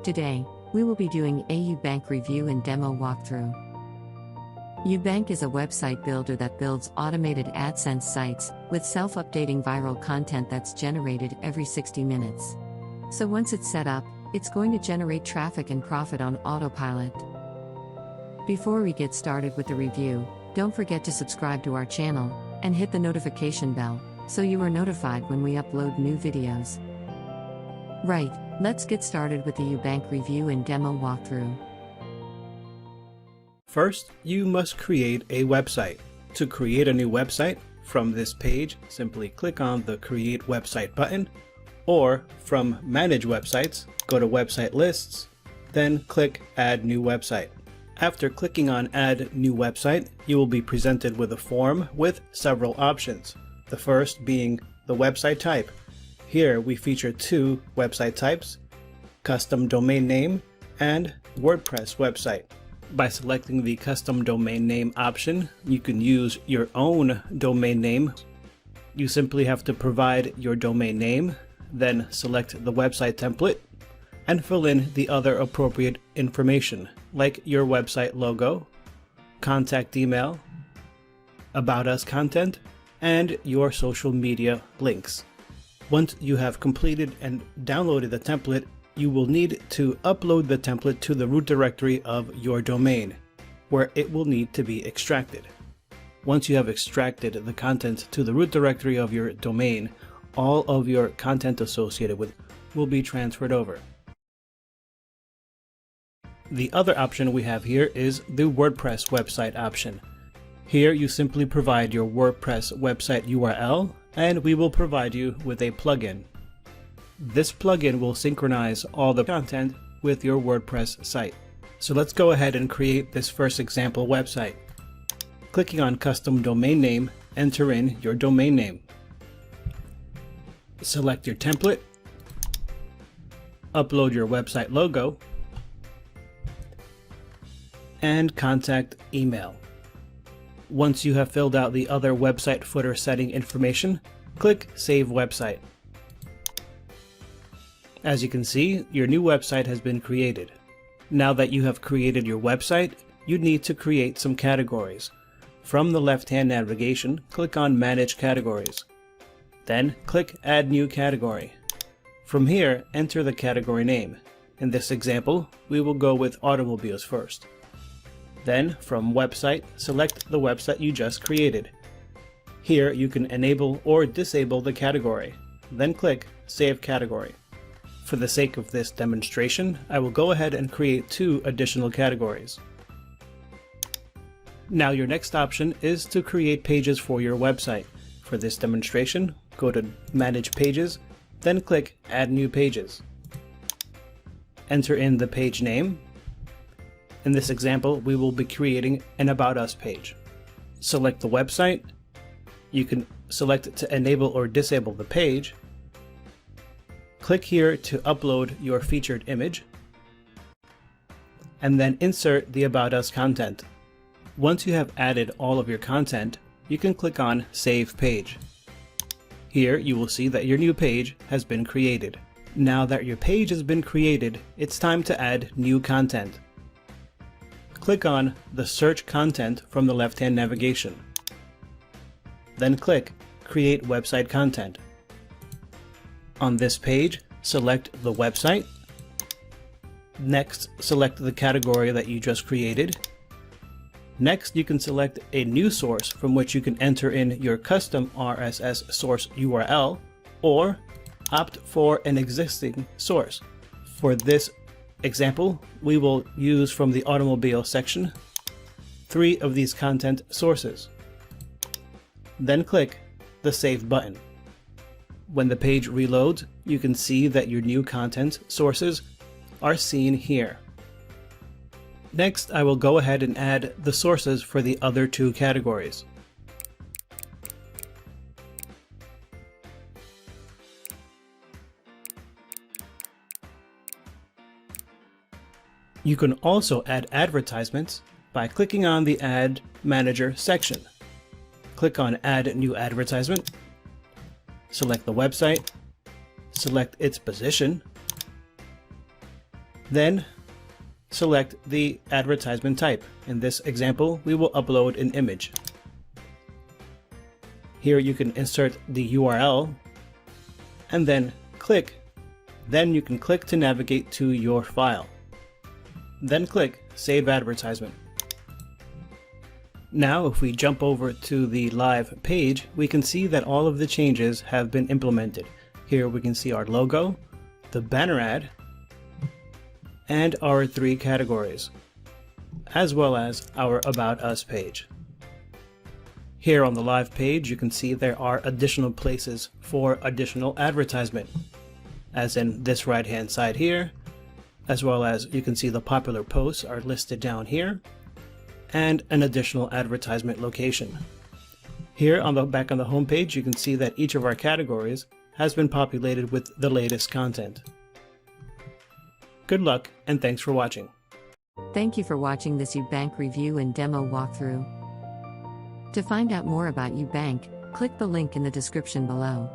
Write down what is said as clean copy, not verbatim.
Today, we will be doing a uBank review and demo walkthrough. uBank is a website builder that builds automated AdSense sites with self-updating viral content that's generated every 60 minutes. So once it's set up, it's going to generate traffic and profit on autopilot. Before we get started with the review, don't forget to subscribe to our channel and hit the notification bell so you are notified when we upload new videos. Right, let's get started with the uBank review and demo walkthrough. First, you must create a website. To create a new website, from this page, simply click on the Create Website button, or from Manage Websites, go to Website Lists, then click Add New Website. After clicking on Add New Website, you will be presented with a form with several options. The first being the website type. Here we feature two website types, custom domain name and WordPress website. By selecting the custom domain name option, you can use your own domain name. You simply have to provide your domain name, then select the website template, and fill in the other appropriate information, like your website logo, contact email, about us content, and your social media links. Once you have completed and downloaded the template, you will need to upload the template to the root directory of your domain, where it will need to be extracted. Once you have extracted the content to the root directory of your domain, all of your content associated with it will be transferred over. The other option we have here is the WordPress website option. Here you simply provide your WordPress website URL, and we will provide you with a plugin. This plugin will synchronize all the content with your WordPress site. So let's go ahead and create this first example website. Clicking on Custom Domain Name, enter in your domain name. Select your template, upload your website logo, and contact email. Once you have filled out the other website footer setting information, click Save Website. As you can see, your new website has been created. Now that you have created your website, you need to create some categories. From the left-hand navigation, click on Manage Categories. Then click Add New Category. From here, enter the category name. In this example, we will go with automobiles first. Then, from Website, select the website you just created. Here you can enable or disable the category. Then click Save Category. For the sake of this demonstration, I will go ahead and create two additional categories. Now your next option is to create pages for your website. For this demonstration, go to Manage Pages, then click Add New Pages. Enter in the page name. In this example, we will be creating an About Us page. Select the website. You can select to enable or disable the page. Click here to upload your featured image, and then insert the About Us content. Once you have added all of your content, you can click on Save Page. Here you will see that your new page has been created. Now that your page has been created, it's time to add new content. Click on the Search Content from the left-hand navigation. Then click Create Website Content. On this page, select the website. Next, select the category that you just created. Next, you can select a new source from which you can enter in your custom RSS source URL, or opt for an existing source. For this example, we will use from the automobile section 3 of these content sources. Then click the Save button. When the page reloads, you can see that your new content sources are seen here. Next, I will go ahead and add the sources for the other two categories. You can also add advertisements by clicking on the Ad Manager section. Click on Add New Advertisement, select the website, select its position, Then select the advertisement type. In this example, we will upload an image. Here you can insert the URL and then click. Then you can click to navigate to your file. Then click Save Advertisement. Now if we jump over to the live page, we can see that all of the changes have been implemented. Here we can see our logo, the banner ad, and our 3 categories, as well as our About Us page. Here on the live page, you can see there are additional places for additional advertisement, as in this right-hand side here, as well as you can see the popular posts are listed down here, and an additional advertisement location. Here on the back on the home page, you can see that each of our categories has been populated with the latest content. Good luck and thanks for watching. Thank you for watching this uBank review and demo walkthrough. To find out more about uBank, click the link in the description below.